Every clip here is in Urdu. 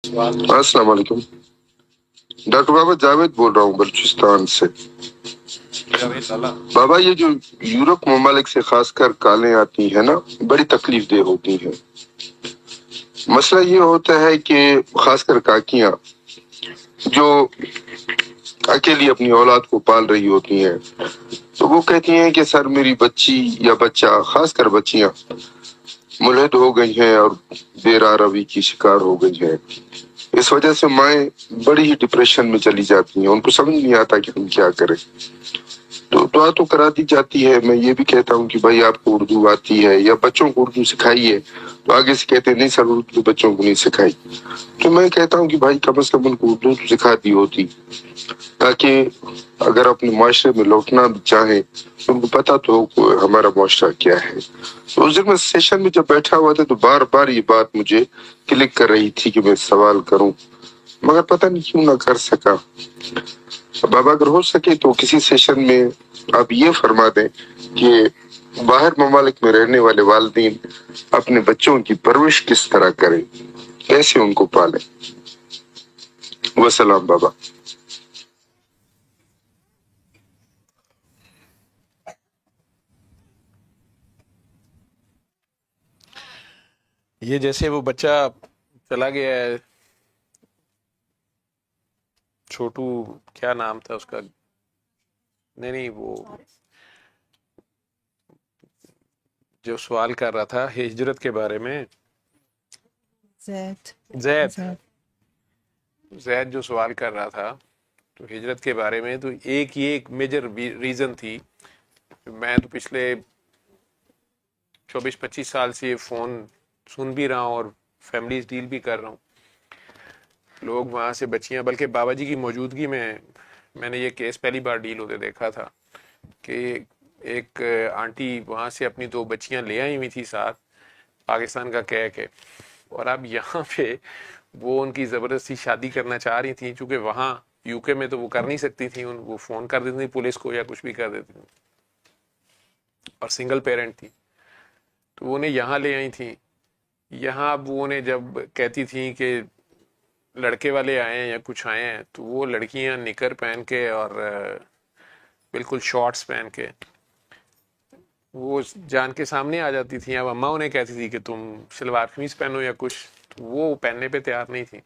السلام علیکم، ڈاکٹر بابا جاوید بول رہا ہوں بلوچستان سے۔ بابا یہ جو یورپ ممالک سے خاص کر کالیں آتی ہیں نا، بڑی تکلیف دہ ہوتی ہیں۔ مسئلہ یہ ہوتا ہے کہ خاص کر کاکیاں جو اکیلی اپنی اولاد کو پال رہی ہوتی ہیں، تو وہ کہتی ہیں کہ سر میری بچی یا بچہ، خاص کر بچیاں ملحد ہو گئی ہیں اور بے راہ روی کی شکار ہو گئی ہیں۔ اس وجہ سے مائیں بڑی ہی ڈپریشن میں چلی جاتی ہیں، ان کو سمجھ نہیں آتا کہ ہم کیا کریں۔ تو دعا تو کرا دی جاتی ہے۔ میں یہ بھی کہتا ہوں کہ بھائی آپ کو اردو آتی ہے یا بچوں کو اردو سکھائیے، تو آگے سے کہتے ہیں نہیں سر اردو بچوں کو نہیں سکھائی۔ تو میں کہتا ہوں کہ بھائی کم از کم ان کو اردو تو سکھا دی ہوتی، تاکہ اگر اپنے معاشرے میں لوٹنا بھی چاہیں تو ان کو پتا تو ہو کہ ہمارا معاشرہ کیا ہے۔ تو اس دن میں سیشن میں جب بیٹھا ہوا تھا تو بار بار یہ بات مجھے کلک کر رہی تھی کہ میں سوال کروں، مگر پتہ نہیں کیوں نہ کر سکا۔ بابا اگر ہو سکے تو کسی سیشن میں آپ یہ فرما دیں کہ باہر ممالک میں رہنے والے والدین اپنے بچوں کی پرورش کس طرح کریں، کیسے ان کو پالیں۔ وسلام بابا۔ یہ جیسے وہ بچہ چلا گیا ہے، چھوٹو کیا نام تھا اس کا، نہیں وہ جو سوال کر رہا تھا ہجرت کے بارے میں، زید جو سوال کر رہا تھا تو ہجرت کے بارے میں، تو ایک میجر ریزن تھی۔ میں تو پچھلے 24-25 سال سے یہ فون سن بھی رہا ہوں اور فیملیز ڈیل بھی کر رہا ہوں، لوگ وہاں سے بچیاں، بلکہ بابا جی کی موجودگی میں نے یہ کیس پہلی بار ڈیل ہوتے دیکھا تھا کہ ایک آنٹی وہاں سے اپنی 2 بچیاں لے آئی ہوئی تھی ساتھ، پاکستان کا کہہ کے، اور اب یہاں پہ وہ ان کی زبردستی شادی کرنا چاہ رہی تھیں، چونکہ وہاں یو کے میں تو وہ کر نہیں سکتی تھیں، وہ فون کر دیتی تھیں پولیس کو یا کچھ بھی کر دیتی تھیں، اور سنگل پیرنٹ تھی، تو وہ انہیں یہاں لے آئی تھیں۔ یہاں اب وہ انہیں جب کہتی تھیں کہ لڑکے والے آئے ہیں یا کچھ آئے ہیں، تو وہ لڑکیاں نکر پہن کے اور بالکل شارٹس پہن کے وہ جان کے سامنے آ جاتی تھیں۔ اب اماں انہیں کہتی تھی کہ تم شلوار قمیض پہنو یا کچھ، تو وہ پہننے پہ تیار نہیں تھی۔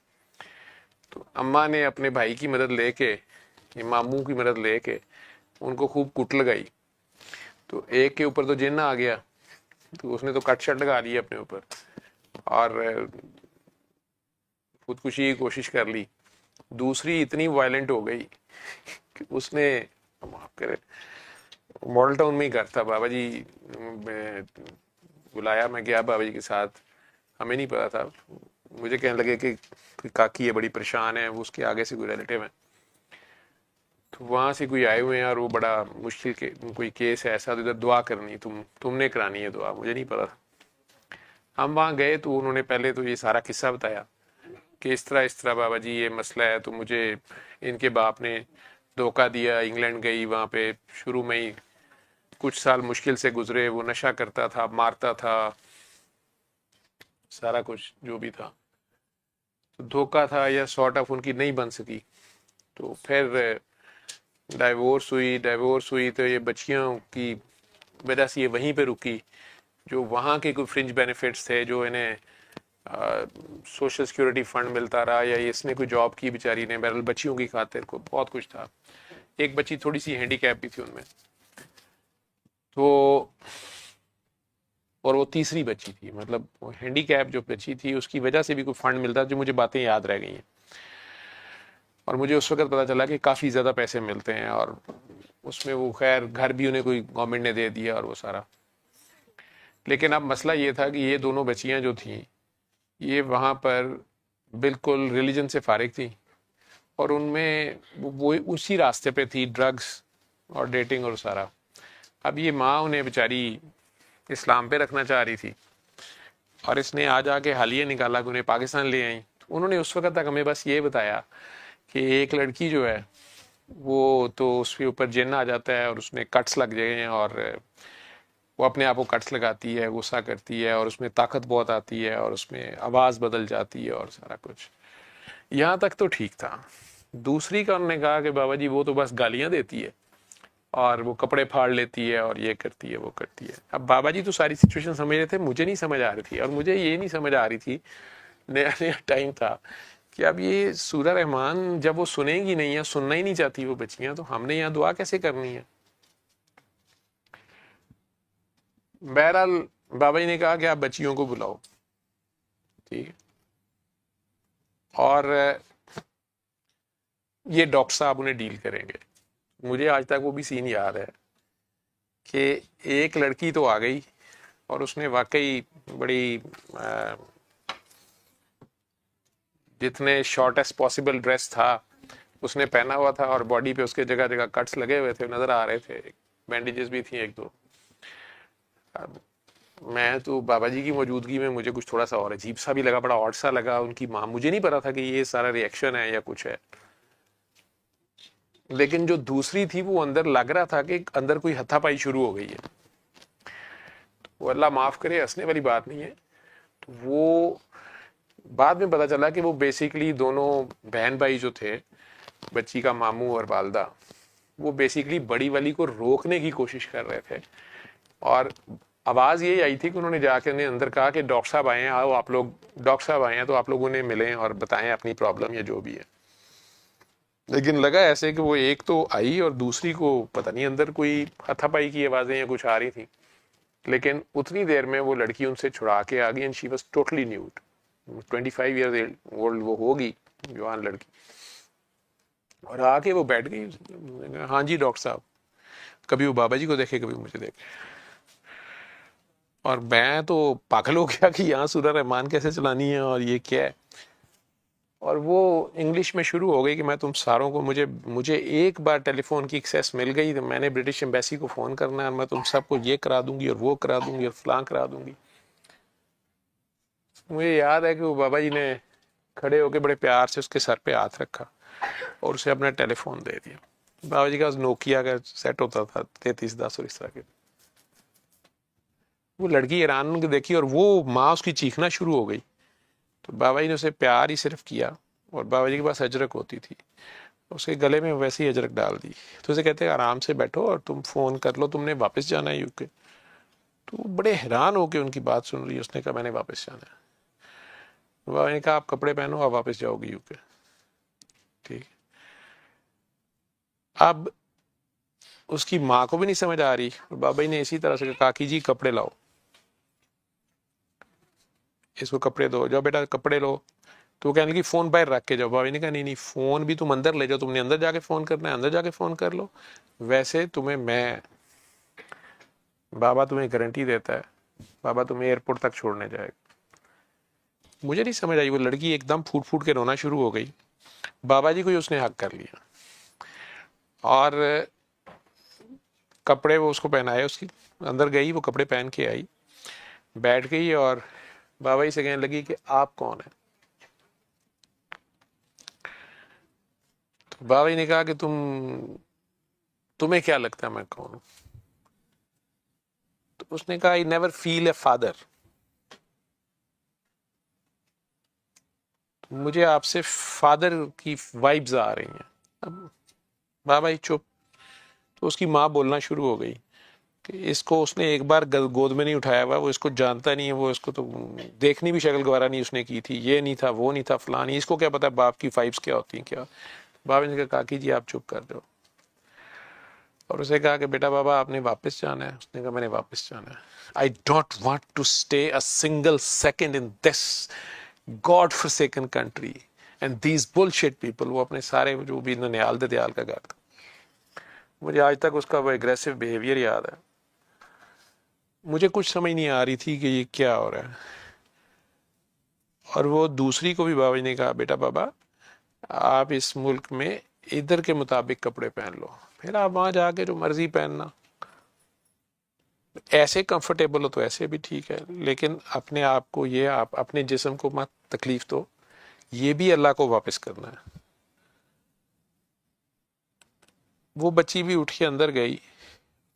تو اماں نے اپنے بھائی کی مدد لے کے، ماموں کی مدد لے کے ان کو خوب کٹ لگائی۔ تو ایک کے اوپر تو جن آ گیا، تو اس نے تو کٹ شٹ لگا لی اپنے اوپر اور خودکشی کی کوشش کر لی۔ دوسری اتنی وائلنٹ ہو گئی کہ اس نے، معاف کرے، ماڈل ٹاؤن میں ہی گھر تھا بابا جی، بلایا، میں گیا بابا جی کے ساتھ، ہمیں نہیں پتا تھا، مجھے کہنے لگے کہ کاکی یہ بڑی پریشان ہے، وہ اس کے آگے سے کوئی ریلیٹیو ہیں، تو وہاں سے کوئی آئے ہوئے ہیں اور وہ بڑا مشکل کے کوئی کیس ہے ایسا، تو ادھر دعا کرنی، تم نے کرانی ہے دعا، مجھے نہیں پتا تھا۔ ہم وہاں گئے تو انہوں نے پہلے تو یہ سارا قصہ بتایا کہ اس طرح بابا جی یہ مسئلہ ہے، تو مجھے ان کے باپ نے دھوکہ دیا، انگلینڈ گئی، وہاں پہ شروع میں ہی کچھ سال مشکل سے گزرے، وہ نشہ کرتا تھا، مارتا تھا، سارا کچھ جو بھی تھا، تو دھوکہ تھا یا سارٹ آف ان کی نہیں بن سکی۔ تو پھر ڈائیورس ہوئی تو یہ بچیاں کی وجہ سے یہ وہیں پہ رکی، جو وہاں کے کوئی فرنج بینیفٹس تھے جو انہیں سوشل سیکورٹی فنڈ ملتا رہا، یا اس نے کوئی جاب کی بیچاری نے، بہرحال بچیوں کی خاطر کو بہت کچھ تھا۔ ایک بچی تھوڑی سی ہینڈی کیپ بھی تھی ان میں، تو اور وہ تیسری بچی تھی، مطلب ہینڈی کیپ جو بچی تھی اس کی وجہ سے بھی کوئی فنڈ ملتا، جو مجھے باتیں یاد رہ گئی ہیں، اور مجھے اس وقت پتا چلا کہ کافی زیادہ پیسے ملتے ہیں، اور اس میں وہ خیر گھر بھی انہیں کوئی گورنمنٹ نے دے دیا اور وہ سارا۔ لیکن اب مسئلہ یہ تھا کہ یہ دونوں بچیاں جو تھیں یہ وہاں پر بالکل ریلیجن سے فارغ تھیں، اور ان میں وہ اسی راستے پہ تھی، ڈرگس اور ڈیٹنگ اور سارا۔ اب یہ ماں انہیں بیچاری اسلام پہ رکھنا چاہ رہی تھی، اور اس نے آج آ کے حالیہ نکالا کہ انہیں پاکستان لے آئیں۔ انہوں نے اس وقت تک ہمیں بس یہ بتایا کہ ایک لڑکی جو ہے وہ تو اس کے اوپر جن آ جاتا ہے اور اس میں کٹس لگ جائے ہیں، اور وہ اپنے آپ کو کٹس لگاتی ہے، غصہ کرتی ہے، اور اس میں طاقت بہت آتی ہے، اور اس میں آواز بدل جاتی ہے اور سارا کچھ۔ یہاں تک تو ٹھیک تھا. دوسری کا انہوں نے کہا کہ بابا جی وہ تو بس گالیاں دیتی ہے اور وہ کپڑے پھاڑ لیتی ہے اور یہ کرتی ہے وہ کرتی ہے. اب بابا جی تو ساری سچویشن سمجھ رہے تھے, مجھے نہیں سمجھ آ رہی تھی, اور مجھے یہ نہیں سمجھ آ رہی تھی, نیا نیا ٹائم تھا, کہ اب یہ سورہ رحمان جب وہ سنیں گی نہیں یا سننا ہی نہیں چاہتی وہ بچیاں, تو ہم نے یہاں دعا کیسے کرنی ہے. بہرحال بابا جی نے کہا کہ آپ بچیوں کو بلاؤ, ٹھیک ہے, اور یہ ڈاکٹر صاحب انہیں ڈیل کریں گے. مجھے آج تک وہ بھی سین یاد ہے کہ ایک لڑکی تو آ گئی اور اس نے واقعی بڑی جتنے شارٹیسٹ پاسبل ڈریس تھا اس نے پہنا ہوا تھا, اور باڈی پہ اس کے جگہ جگہ کٹس لگے ہوئے تھے, نظر آ رہے تھے, بینڈیجز بھی تھیں ایک دو. اب میں تو بابا جی کی موجودگی میں مجھے کچھ تھوڑا سا اور عجیب سا بھی لگا, بڑا آڈ سا لگا. ان کی ماں, مجھے نہیں پتا تھا کہ یہ سارا ریئیکشن ہے یا کچھ ہے, لیکن جو دوسری تھی وہ اندر لگ رہا تھا کہ اندر کوئی ہتھا پائی شروع ہو گئی ہے. وہ اللہ معاف کرے ہنسنے والی بات نہیں ہے. تو وہ بعد میں پتا چلا کہ وہ بیسیکلی دونوں بہن بھائی جو تھے, بچی کا ماموں اور والدہ, وہ بیسیکلی بڑی والی کو روکنے کی کوشش کر رہے تھے, اور آواز یہی آئی تھی کہ انہوں نے جا کے اندر کہا کہ ڈاکٹر صاحب آئے ہیں, آؤ آپ لوگ, ڈاکٹر صاحب آئے ہیں تو آپ لوگ انہیں ملیں اور بتائیں اپنی پرابلم یا جو بھی ہے. لیکن لگا ایسے کہ وہ ایک تو آئی اور دوسری کو پتہ نہیں اندر کوئی ہتھا پائی کی آوازیں یا کچھ آ رہی تھیں, لیکن اتنی دیر میں وہ لڑکی ان سے چھڑا کے آ گئی, and she was totally nude. 25 years old وہ ہوگی, جوان لڑکی, اور آ کے وہ بیٹھ گئی. ہاں جی ڈاکٹر صاحب, کبھی وہ بابا جی کو دیکھے کبھی مجھے دیکھے, اور میں تو پاگل ہو گیا کہ یہاں سورہ رحمان کیسے چلانی ہے اور یہ کیا ہے. اور وہ انگلش میں شروع ہو گئی کہ میں تم ساروں کو, مجھے ایک بار ٹیلی فون کی ایکسیس مل گئی تو میں نے برٹش ایمبیسی کو فون کرنا ہے, اور میں تم سب کو یہ کرا دوں گی اور وہ کرا دوں گی اور فلاں کرا دوں گی. مجھے یاد ہے کہ وہ بابا جی نے کھڑے ہو کے بڑے پیار سے اس کے سر پہ ہاتھ رکھا اور اسے اپنا ٹیلی فون دے دیا. بابا جی کا نوکیا کا سیٹ ہوتا تھا 3310 اور اس طرح کے. وہ لڑکی حیران دیکھی اور وہ ماں اس کی چیخنا شروع ہو گئی, تو بابا جی نے اسے پیار ہی صرف کیا, اور بابا جی کے پاس اجرک ہوتی تھی, اس کے گلے میں ویسے ہی اجرک ڈال دی. تو اسے کہتے ہیں آرام سے بیٹھو اور تم فون کر لو, تم نے واپس جانا ہے یو کے. تو بڑے حیران ہو کے ان کی بات سن رہی ہے. اس نے کہا میں نے واپس جانا ہے. بابا نے کہا آپ کپڑے پہنو, آپ واپس جاؤ گے یو کے, ٹھیک. اب اس کی ماں کو بھی نہیں سمجھ آ رہی, اور بابا جی نے اسی طرح سے کہا کاکی جی کپڑے لاؤ, اس کو کپڑے دو, جاؤ بیٹا کپڑے لو. تو وہ کہنے لگی فون باہر رکھ کے جاؤ. بابا نے کہا نہیں فون بھی تم اندر لے جاؤ, تم نے اندر جا کے فون کرنا ہے, اندر جا کے فون کر لو. ویسے تمہیں بابا تمہیں گارنٹی دیتا ہے, بابا تمہیں ایئرپورٹ تک چھوڑنے جائے گا. مجھے نہیں سمجھ آئی, وہ لڑکی ایک دم پھوٹ پھوٹ کے رونا شروع ہو گئی. بابا جی کو ہی اس نے حق کر لیا, اور کپڑے وہ اس کو پہنائے, اس کی اندر گئی, وہ کپڑے پہن کے آئی, بیٹھ گئی, اور بابا جی سے کہنے لگی کہ آپ کون ہیں. تو بابا جی نے کہا کہ تمہیں کیا لگتا ہے میں کون ہوں. تو اس نے کہا I never feel a father, مجھے آپ سے فادر کی وائبز آ رہی ہیں. اب بابا جی چپ. تو اس کی ماں بولنا شروع ہو گئی کہ اس کو اس نے ایک بار گود میں نہیں اٹھایا ہوا, وہ اس کو جانتا نہیں ہے, وہ اس کو تو دیکھنی بھی شکل گوارا نہیں اس نے کی تھی, یہ نہیں تھا وہ نہیں تھا فلاں نہیں, اس کو کیا پتا باپ کی وائبز کیا ہوتی ہیں کیا. بابا نے کہا کاکی جی آپ چپ کر دو, اور اسے کہا کہ بیٹا بابا آپ نے واپس جانا ہے. اس نے کہا میں نے واپس جانا ہے. I don't want to stay a single second in this God forsaken country and these bullshit people. وہ اپنے سارے جو بھی ننیال دیال کا گھر تھا, مجھے آج تک اس کا وہ اگریسو بیہیویئر یاد ہے. مجھے کچھ سمجھ نہیں آ رہی تھی کہ یہ کیا ہو رہا ہے. اور وہ دوسری کو بھی بابا جی نے کہا بیٹا بابا آپ اس ملک میں ادھر کے مطابق کپڑے پہن لو, پھر آپ وہاں جا کے جو مرضی پہننا, ایسے کمفرٹیبل ہو تو ایسے بھی ٹھیک ہے, لیکن اپنے آپ کو یہ آپ اپنے جسم کو مت تکلیف دو, یہ بھی اللہ کو واپس کرنا ہے. وہ بچی بھی اٹھ کے اندر گئی,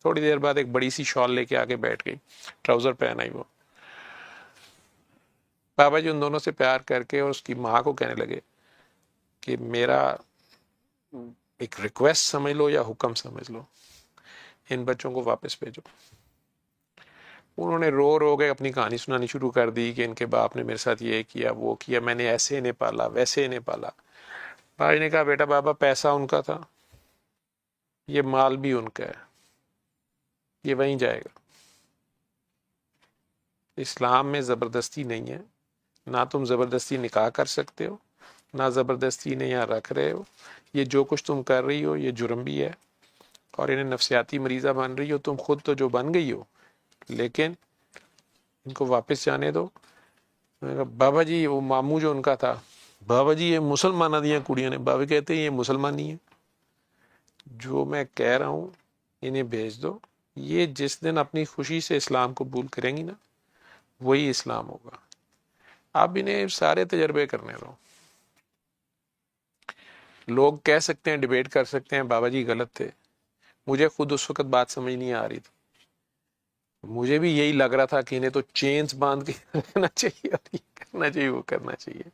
تھوڑی دیر بعد ایک بڑی سی شال لے کے آگے بیٹھ گئی, ٹراؤزر پہن آئی وہ. بابا جی ان دونوں سے پیار کر کے اور اس کی ماں کو کہنے لگے کہ میرا ایک ریکویسٹ سمجھ لو یا حکم سمجھ لو، ان بچوں کو واپس بھیجو۔ انہوں نے رو رو کے اپنی کہانی سنانی شروع کر دی کہ ان کے باپ نے میرے ساتھ یہ کیا وہ کیا، میں نے ایسے انہیں پالا ویسے انہیں پالا۔ بھائی نے کہا بیٹا بابا پیسہ ان کا تھا، یہ مال بھی ان کا ہے، یہ وہیں جائے گا۔ اسلام میں زبردستی نہیں ہے، نہ تم زبردستی نکاح کر سکتے ہو، نہ زبردستی انہیں یہاں رکھ رہے ہو۔ یہ جو کچھ تم کر رہی ہو یہ جرم بھی ہے، اور انہیں نفسیاتی مریضہ بن رہی ہو تم خود، تو جو بن گئی ہو، لیکن ان کو واپس جانے دو۔ میں نے کہا بابا جی وہ ماموں جو ان کا تھا، بابا جی یہ مسلمانہ دیا کڑیاں نے، بابا کہتے ہیں یہ مسلمان نہیں ہے، جو میں کہہ رہا ہوں انہیں بھیج دو۔ یہ جس دن اپنی خوشی سے اسلام قبول کریں گی نا، وہی اسلام ہوگا۔ آپ انہیں سارے تجربے کرنے دو۔ لوگ کہہ سکتے ہیں، ڈیبیٹ کر سکتے ہیں بابا جی غلط تھے، مجھے خود اس وقت بات سمجھ نہیں آ رہی تھی، مجھے بھی یہی لگ رہا تھا کہ انہیں تو چینز باندھ کے رکھنا چاہیے اور یہ کرنا چاہیے وہ کرنا چاہیے۔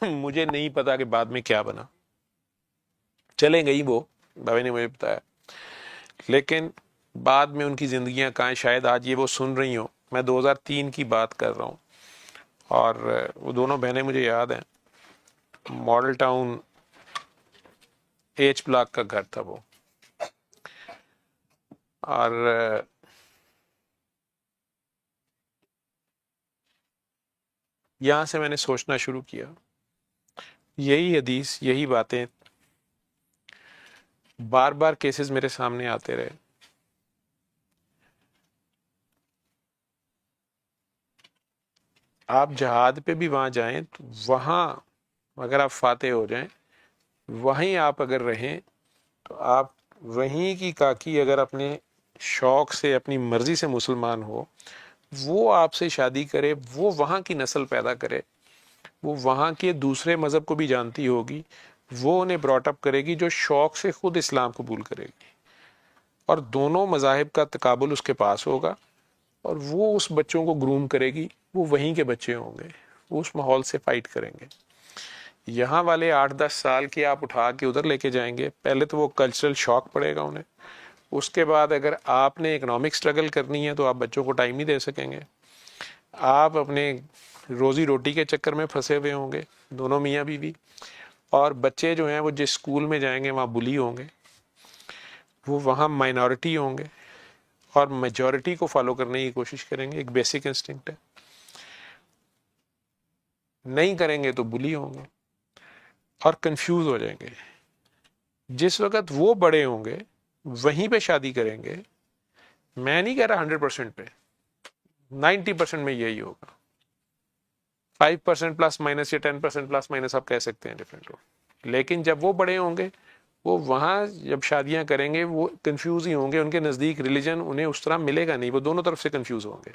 مجھے نہیں پتا کہ بعد میں کیا بنا، چلے گئی وہ، بابا نے مجھے بتایا، لیکن بعد میں ان کی زندگیاں کہاں، شاید آج یہ وہ سن رہی ہوں۔ میں 2003 کی بات کر رہا ہوں، اور وہ دونوں بہنیں مجھے یاد ہیں، ماڈل ٹاؤن ایچ بلاک کا گھر تھا وہ، اور یہاں سے میں نے سوچنا شروع کیا، یہی حدیث یہی باتیں بار بار کیسز میرے سامنے آتے رہے۔ آپ جہاد پہ بھی وہاں جائیں تو وہاں اگر آپ فاتح ہو جائیں، وہیں آپ اگر رہیں تو آپ وہیں کی کاکی اگر اپنے شوق سے اپنی مرضی سے مسلمان ہو، وہ آپ سے شادی کرے، وہ وہاں کی نسل پیدا کرے، وہ وہاں کے دوسرے مذہب کو بھی جانتی ہوگی، وہ انہیں براٹ اپ کرے گی جو شوق سے خود اسلام قبول کرے گی، اور دونوں مذاہب کا تقابل اس کے پاس ہوگا، اور وہ اس بچوں کو گروم کرے گی، وہ وہیں کے بچے ہوں گے، وہ اس ماحول سے فائٹ کریں گے۔ یہاں والے 8-10 سال کے آپ اٹھا کے ادھر لے کے جائیں گے، پہلے تو وہ کلچرل شاک پڑے گا انہیں، اس کے بعد اگر آپ نے اکنامک سٹرگل کرنی ہے تو آپ بچوں کو ٹائم نہیں دے سکیں گے، آپ اپنے روزی روٹی کے چکر میں پھنسے ہوئے ہوں گے، دونوں میاں بیوی، اور بچے جو ہیں وہ جس اسکول میں جائیں گے وہاں بلی ہوں گے، وہ وہاں مائنورٹی ہوں گے، اور میجورٹی کو فالو کرنے کی کوشش کریں گے، ایک بیسک انسٹنکٹ ہے، نہیں کریں گے تو بلی ہوں گے اور کنفیوز ہو جائیں گے۔ جس وقت وہ بڑے ہوں گے وہیں پہ شادی کریں گے، میں نہیں کہہ رہا 100% پہ، 90% میں یہی ہوگا، 5% پلس مائنس یا 10% پلس مائنس آپ کہہ سکتے ہیں ڈفرینٹ ہو، لیکن جب وہ بڑے ہوں گے وہ وہاں جب شادیاں کریں گے وہ کنفیوز ہی ہوں گے، ان کے نزدیک ریلیجن انہیں اس طرح ملے گا نہیں، وہ دونوں طرف سے کنفیوز ہوں گے،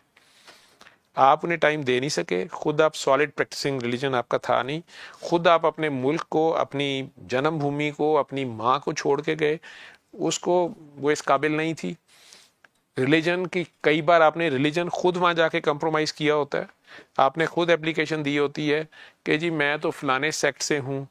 آپ انہیں ٹائم دے نہیں سکے، خود آپ سالڈ پریکٹسنگ ریلیجن آپ کا تھا نہیں، خود آپ اپنے ملک کو، اپنی جنم بھومی کو، اپنی ماں کو چھوڑ کے گئے، اس کو وہ اس قابل نہیں تھی، ریلیجن کی کئی بار آپ نے ریلیجن خود وہاں جا کے کمپرومائز کیا ہوتا ہے، آپ نے خود اپلیکیشن دی ہوتی ہے کہ جی میں تو فلانے سیکٹ سے ہوں،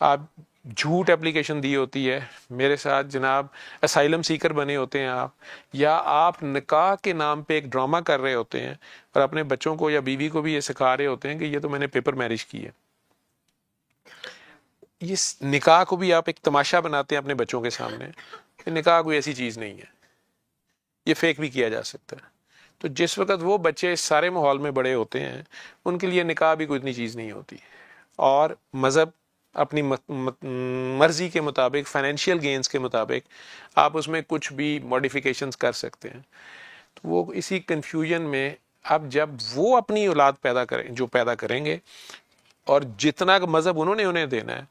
آپ جھوٹ اپلیکیشن دی ہوتی ہے، میرے ساتھ جناب اسائلم سیکر بنے ہوتے ہیں آپ، یا آپ نکاح کے نام پہ ایک ڈرامہ کر رہے ہوتے ہیں اور اپنے بچوں کو یا بیوی کو بھی یہ سکھا رہے ہوتے ہیں کہ یہ تو میں نے پیپر میرج کی ہے، یہ نکاح کو بھی آپ ایک تماشا بناتے ہیں اپنے بچوں کے سامنے کہ نکاح کوئی ایسی چیز نہیں ہے، یہ فیک بھی کیا جا سکتا ہے۔ تو جس وقت وہ بچے اس سارے ماحول میں بڑے ہوتے ہیں ان کے لیے نکاح بھی کوئی اتنی چیز نہیں ہوتی، اور مذہب اپنی مرضی کے مطابق، فائنینشیل گینز کے مطابق آپ اس میں کچھ بھی ماڈیفیکیشنز کر سکتے ہیں۔ تو وہ اسی کنفیوژن میں اب جب وہ اپنی اولاد پیدا کریں جو پیدا کریں گے، اور جتنا مذہب انہوں نے انہیں دینا ہے،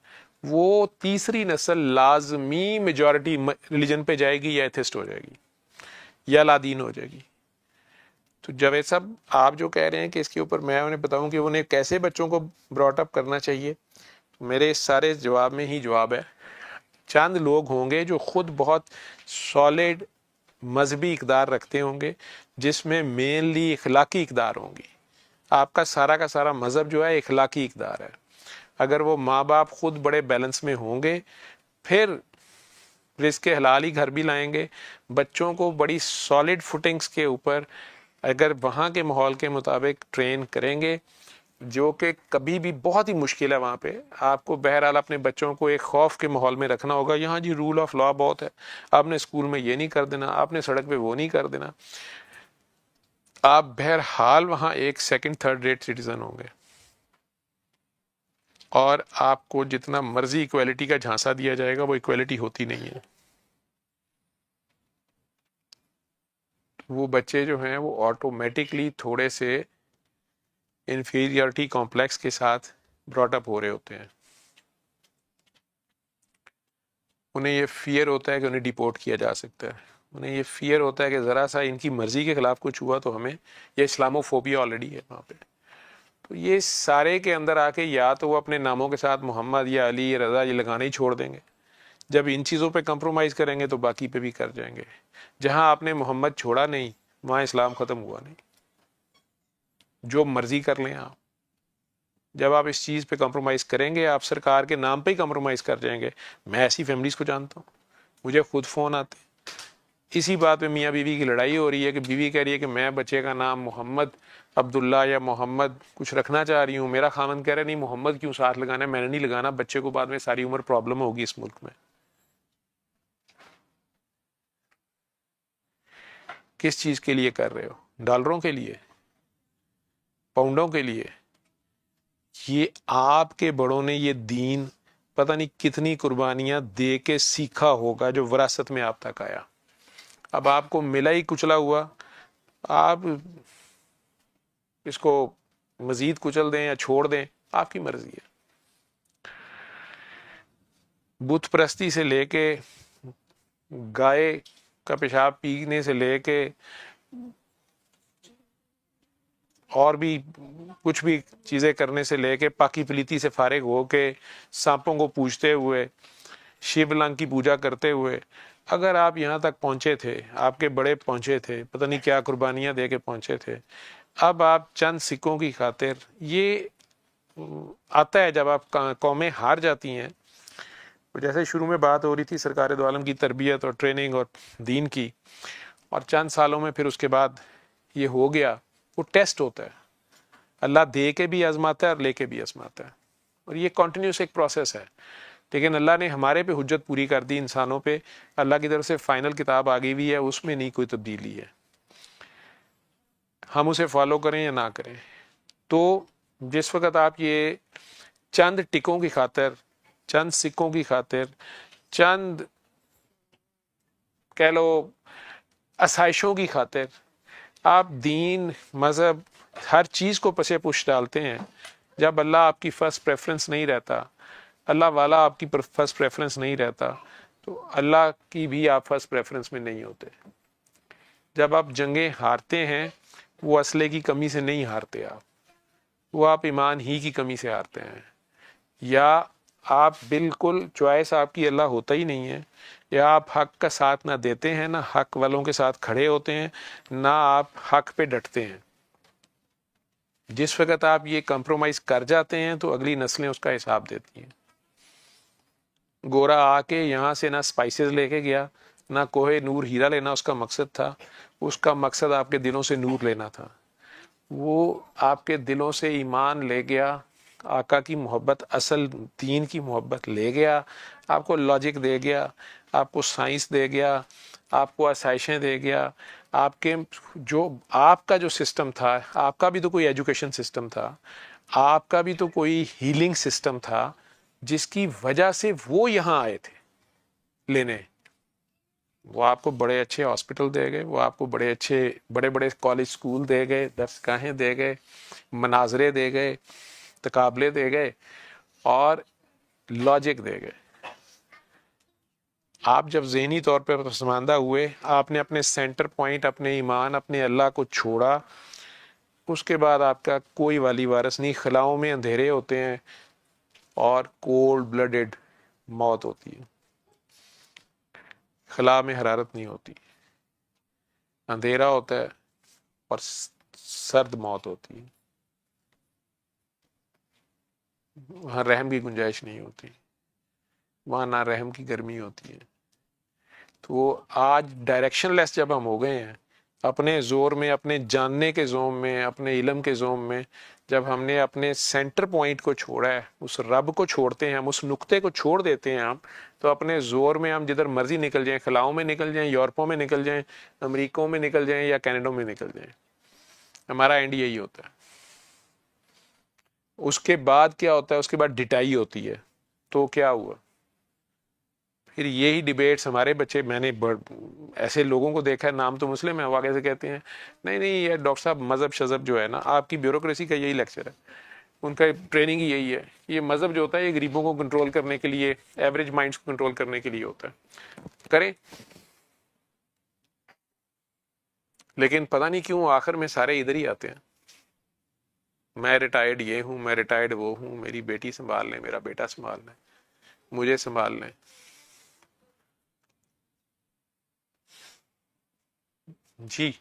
وہ تیسری نسل لازمی میجورٹی ریلیجن پہ جائے گی یا ایتھسٹ ہو جائے گی یا لادین ہو جائے گی۔ تو جاوید صاحب آپ جو کہہ رہے ہیں کہ اس کے اوپر میں انہیں بتاؤں کہ انہیں کیسے بچوں کو براٹ اپ کرنا چاہیے، میرے اس سارے جواب میں ہی جواب ہے، چند لوگ ہوں گے جو خود بہت سالڈ مذہبی اقدار رکھتے ہوں گے، جس میں مینلی اخلاقی اقدار ہوں گی، آپ کا سارا مذہب جو ہے اخلاقی اقدار ہے، اگر وہ ماں باپ خود بڑے بیلنس میں ہوں گے پھر رزق حلال ہی گھر بھی لائیں گے. بچوں کو بڑی سالڈ فوٹنگز کے اوپر اگر وہاں کے ماحول کے مطابق ٹرین کریں گے، جو کہ کبھی بھی بہت ہی مشکل ہے وہاں پہ. آپ کو بہرحال اپنے بچوں کو ایک خوف کے ماحول میں رکھنا ہوگا. یہاں جی رول آف لا بہت ہے، آپ نے اسکول میں یہ نہیں کر دینا، آپ نے سڑک پہ وہ نہیں کر دینا. آپ بہرحال وہاں ایک سیکنڈ تھرڈ ریٹ سٹیزن ہوں گے، اور آپ کو جتنا مرضی ایکویلٹی کا جھانسا دیا جائے گا وہ ایکویلٹی ہوتی نہیں ہے. وہ بچے جو ہیں وہ آٹومیٹکلی تھوڑے سے انفیریورٹی کمپلیکس کے ساتھ براٹ اپ ہو رہے ہوتے ہیں. انہیں یہ فیئر ہوتا ہے کہ انہیں ڈیپورٹ کیا جا سکتا ہے، انہیں یہ فیئر ہوتا ہے کہ ذرا سا ان کی مرضی کے خلاف کچھ ہوا تو ہمیں، یہ اسلامو فوبیا آلریڈی ہے وہاں پہ. تو یہ سارے کے اندر آ کے یا تو وہ اپنے ناموں کے ساتھ محمد یا علی یا رضا یہ لگانا ہی چھوڑ دیں گے. جب ان چیزوں پہ کمپرومائز کریں گے تو باقی پہ بھی کر جائیں گے. جہاں آپ نے محمد چھوڑا نہیں وہاں اسلام ختم ہوا نہیں. جو مرضی کر لیں آپ، جب آپ اس چیز پہ کمپرومائز کریں گے آپ سرکار کے نام پہ ہی کمپرومائز کر جائیں گے. میں ایسی فیملیز کو جانتا ہوں، مجھے خود فون آتے ہیں اسی بات پہ، میاں بیوی کی لڑائی ہو رہی ہے کہ بیوی کہہ رہی ہے کہ میں بچے کا نام محمد عبداللہ یا محمد کچھ رکھنا چاہ رہی ہوں، میرا خاوند کہہ رہا ہے نہیں محمد کیوں ساتھ لگانا ہے، میں نے نہیں لگانا، بچے کو بعد میں ساری عمر پرابلم ہوگی اس ملک میں. کس چیز کے لیے کر رہے ہو؟ ڈالروں کے لیے، پاؤنڈوں کے لیے؟ یہ آپ کے بڑوں نے یہ دین پتہ نہیں کتنی قربانیاں دے کے سیکھا ہوگا جو وراثت میں آپ تک آیا. اب آپ کو ملا ہی کچلا ہوا، آپ اس کو مزید کچل دیں یا چھوڑ دیں، آپ کی مرضی ہے. بت پرستی سے لے کے گائے کا پیشاب پینے سے لے کے اور بھی کچھ بھی چیزیں کرنے سے لے کے پاکی پلیتی سے فارغ ہو کے سانپوں کو پوجتے ہوئے، شیو لنگ کی پوجا کرتے ہوئے اگر آپ یہاں تک پہنچے تھے، آپ کے بڑے پہنچے تھے، پتہ نہیں کیا قربانیاں دے کے پہنچے تھے، اب آپ چند سکوں کی خاطر، یہ آتا ہے جب آپ قومیں ہار جاتی ہیں. جیسے شروع میں بات ہو رہی تھی سرکار دو عالم کی تربیت اور ٹریننگ اور دین کی، اور چند سالوں میں پھر اس کے بعد یہ ہو گیا. وہ ٹیسٹ ہوتا ہے، اللہ دے کے بھی آزماتا ہے اور لے کے بھی آزماتا ہے، اور یہ کنٹینیوس ایک پروسیس ہے. لیکن اللہ نے ہمارے پہ حجت پوری کر دی، انسانوں پہ اللہ کی طرف سے فائنل کتاب آ گئی ہوئی ہے، اس میں نہیں کوئی تبدیلی ہے. ہم اسے فالو کریں یا نہ کریں. تو جس وقت آپ یہ چند ٹکوں کی خاطر، چند سکوں کی خاطر، چند کہہ لو آسائشوں کی خاطر آپ دین، مذہب، ہر چیز کو پسے پش ڈالتے ہیں، جب اللہ آپ کی فرسٹ پریفرنس نہیں رہتا، اللہ والا آپ کی فرسٹ پریفرنس نہیں رہتا، تو اللہ کی بھی آپ فرسٹ پریفرنس میں نہیں ہوتے. جب آپ جنگیں ہارتے ہیں وہ اسلحے کی کمی سے نہیں ہارتے، وہ آپ ایمان ہی کی کمی سے ہارتے ہیں. یا آپ بالکل چوائس آپ کی اللہ ہوتا ہی نہیں ہے، یا آپ حق کا ساتھ نہ دیتے ہیں، نہ حق والوں کے ساتھ کھڑے ہوتے ہیں، نہ آپ حق پہ ڈٹتے ہیں. جس وقت آپ یہ کمپرومائز کر جاتے ہیں تو اگلی نسلیں اس کا حساب دیتی ہیں. گورا آ کے یہاں سے نہ سپائسز لے کے گیا، نہ کوہ نور ہیرا لینا اس کا مقصد تھا، اس کا مقصد آپ کے دلوں سے نور لینا تھا. وہ آپ کے دلوں سے ایمان لے گیا، آقا کی محبت، اصل دین کی محبت لے گیا، آپ کو لاجک دے گیا، آپ کو سائنس دے گیا، آپ کو آسائشیں دے گیا. آپ کے جو آپ کا جو سسٹم تھا، آپ کا بھی تو کوئی ایجوکیشن سسٹم تھا، آپ کا بھی تو کوئی ہیلنگ سسٹم تھا، جس کی وجہ سے وہ یہاں آئے تھے لینے. وہ آپ کو بڑے اچھے ہاسپٹل دے گئے، وہ آپ کو بڑے اچھے بڑے بڑے کالج اسکول دے گئے، درس گاہیں دے گئے، مناظرے دے گئے، تقابلے دے گئے، اور لاجک دے گئے. آپ جب ذہنی طور پہ پسماندہ ہوئے، آپ نے اپنے سینٹر پوائنٹ، اپنے ایمان، اپنے اللہ کو چھوڑا، اس کے بعد آپ کا کوئی والی وارث نہیں. خلاؤں میں اندھیرے ہوتے ہیں اور کولڈ بلڈڈ موت ہوتی ہے. خلا میں حرارت نہیں ہوتی، اندھیرا ہوتا ہے اور سرد موت ہوتی ہے. وہاں رحم کی گنجائش نہیں ہوتی، وہاں نہ رحم کی گرمی ہوتی ہے. تو آج ڈائریکشن لیس جب ہم ہو گئے ہیں اپنے زور میں، اپنے جاننے کے زوم میں، اپنے علم کے زوم میں، جب ہم نے اپنے سینٹر پوائنٹ کو چھوڑا ہے، اس رب کو چھوڑتے ہیں ہم، اس نقطے کو چھوڑ دیتے ہیں ہم، تو اپنے زور میں ہم جدھر مرضی نکل جائیں، خلاؤں میں نکل جائیں، یورپوں میں نکل جائیں، امریکوں میں نکل جائیں یا کینیڈا میں نکل جائیں، ہمارا اینڈ یہی ہوتا ہے. اس کے بعد کیا ہوتا ہے؟ اس کے بعد ڈٹائی ہوتی ہے. تو کیا ہوا پھر؟ یہی ڈیبیٹس ہمارے بچے، میں نے ایسے لوگوں کو دیکھا ہے، نام تو مسلم ہے، وہ کیسے کہتے ہیں نہیں نہیں یہ ڈاکٹر صاحب مذہب شذب جو ہے نا، آپ کی بیوروکریسی کا یہی لیکچر ہے، ان کا ٹریننگ ہی یہی ہے. یہ مذہب جو ہوتا ہے یہ غریبوں کو کنٹرول کرنے کے لیے، ایوریج مائنڈس کو کنٹرول کرنے کے لیے ہوتا ہے. کریں، لیکن پتہ نہیں کیوں آخر میں سارے ادھر ہی آتے ہیں. میں ریٹائرڈ یہ ہوں، میں ریٹائرڈ وہ ہوں، میری بیٹی سنبھال لیں، میرا بیٹا سنبھال لیں، مجھے سنبھال لیں. جی